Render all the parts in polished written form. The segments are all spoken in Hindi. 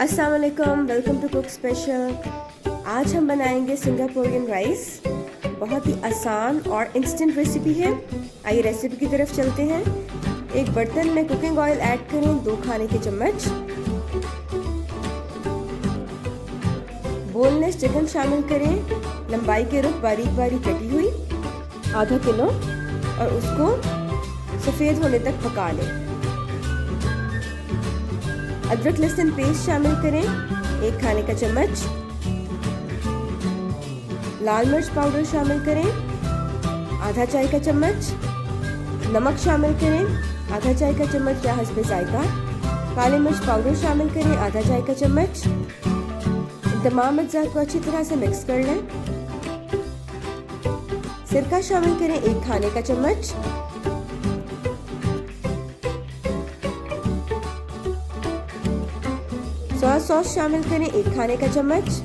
अस्सलाम वालेकुम, वेलकम टू कुक स्पेशल। आज हम बनाएंगे सिंगापुरियन राइस। बहुत ही आसान और इंस्टेंट रेसिपी है। आइए रेसिपी की तरफ चलते हैं। एक बर्तन में कुकिंग ऑयल ऐड करें 2 खाने के चम्मच। बोनलेस चिकन शामिल करें, लंबाई के रुख बारीक बारीक कटी हुई आधा किलो, और उसको सफ़ेद होने तक पका लें। अदरक लहसुन पेस्ट शामिल करें 1 खाने का चम्मच। लाल मिर्च पाउडर शामिल करें आधा चाय का चम्मच। नमक शामिल करें आधा चाय का चम्मच या हस्बे जायका। काली मिर्च पाउडर शामिल करें आधा चाय का चम्मच। तमाम अज्जा को अच्छी तरह से मिक्स कर लें। सिरका शामिल करें 1 खाने का चम्मच। सोया सॉस शामिल करें 1 खाने का चम्मच।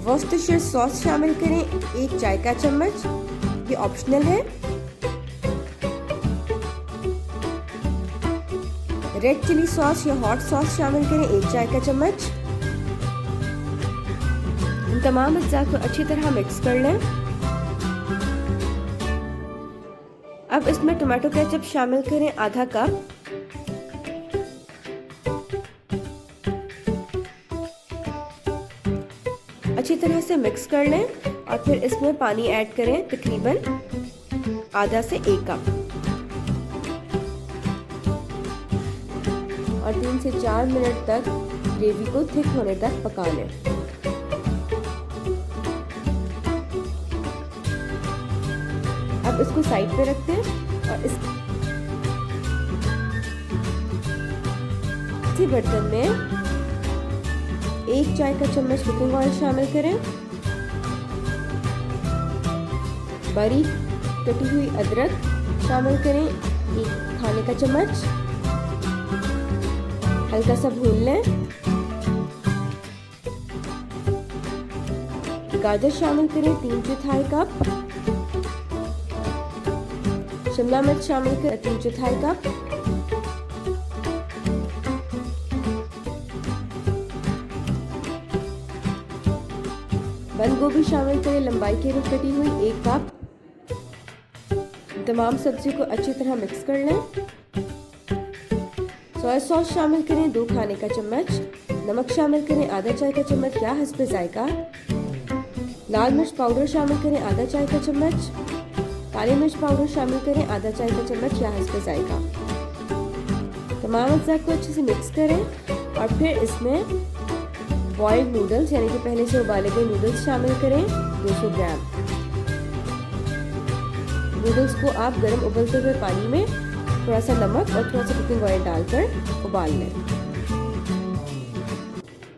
वॉस्टरशायर सॉस शामिल करें 1 चाय का चम्मच, ये ऑप्शनल है। रेड चिली सॉस या हॉट सॉस शामिल करें 1 चाय का चम्मच। इन तमाम अज्जा को अच्छी तरह मिक्स कर लें। अब इसमें टोमेटो केचप शामिल करें आधा कप। अच्छी तरह से मिक्स कर लें और फिर इसमें पानी ऐड करें तकरीबन आधा से 1 कप, और 3 से 4 मिनट तक ग्रेवी को थिक होने तक पका लें। अब इसको साइड पे रखते हैं और इसी बर्तन में 1 चाय का चम्मच कुकिंग ऑयल शामिल करें। बारीक कटी हुई अदरक शामिल करें 1 खाने का चम्मच। हल्का सा भून लें। गाजर शामिल करें 3/4 कप। शिमला मिर्च शामिल करें 3/4 कप। बंद गोभी शामिल करें लंबाई के रुख कटी हुई 1 कप। तमाम सब्जी को अच्छी तरह मिक्स कर लें। सोया सॉस शामिल करें 2 खाने का चम्मच। नमक शामिल करें आधा चाय का चम्मच या हस्बे जायका। लाल मिर्च पाउडर शामिल करें आधा चाय का चम्मच। काली मिर्च पाउडर शामिल करें आधा चाय का चम्मच या हस्बे जायका। तमाम अज्जा को अच्छे से मिक्स करें और फिर इसमें बॉइल्ड नूडल्स यानी कि पहले से उबाले गए नूडल्स शामिल करें 200 ग्राम। नूडल्स को आप गर्म उबलते हुए पानी में थोड़ा सा नमक और थोड़ा सा कुकिंग ऑयल डालकर उबाल लें।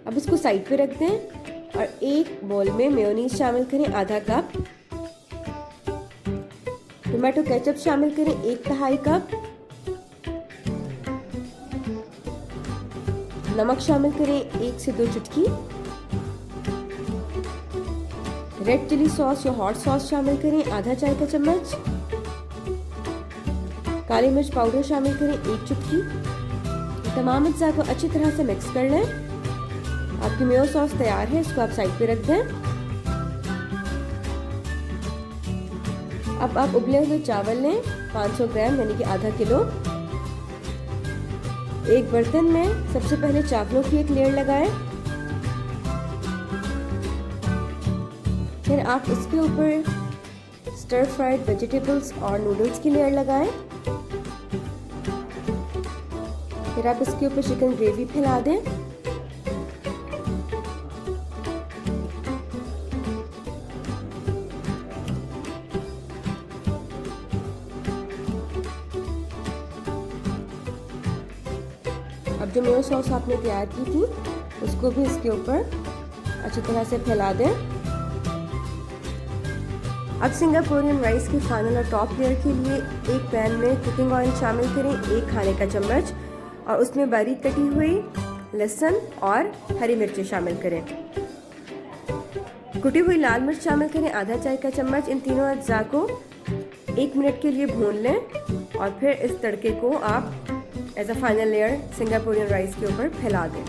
अब इसको साइड पे रख दें और एक बोल में मेयोनीज शामिल करें आधा कप। टोमेटो केचप शामिल करें 1/2 कप। नमक शामिल करें 1 से 2 चुटकी। रेड चिली सॉस या हॉट सॉस शामिल करें आधा चाय का चम्मच। काली मिर्च पाउडर शामिल करें 1 चुटकी। तमाम अज्जा को अच्छी तरह से मिक्स कर लें। आपकी मेयो सॉस तैयार है, इसको आप साइड पे रख दें। अब आप उबले हुए चावल लें 500 ग्राम यानी कि आधा किलो। एक बर्तन में सबसे पहले चावलों की एक लेयर लगाएं। फिर आप इसके ऊपर स्टर फ्राइड वेजिटेबल्स और नूडल्स की लेयर लगाएं। फिर आप इसके ऊपर चिकन ग्रेवी फैला दें। अब जो मेयो सॉस आपने तैयार की थी उसको भी इसके ऊपर अच्छी तरह से फैला दें। अब सिंगापुरियन राइस की फाइनल और टॉप लेयर के लिए एक पैन में कुकिंग ऑयल शामिल करें 1 खाने का चम्मच, और उसमें बारीक कटी हुई लहसुन और हरी मिर्चें शामिल करें। कुटी हुई लाल मिर्च शामिल करें आधा चाय का चम्मच। इन तीनों अज्जा को 1 मिनट के लिए भून लें और फिर इस तड़के को आप as a final layer Singaporean rice के ऊपर फैला दें।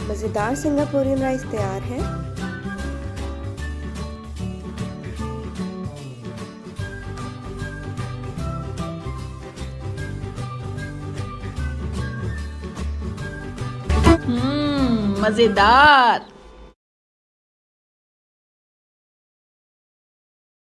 मज़ेदार सिंगापुरियन राइस तैयार है। मजेदार।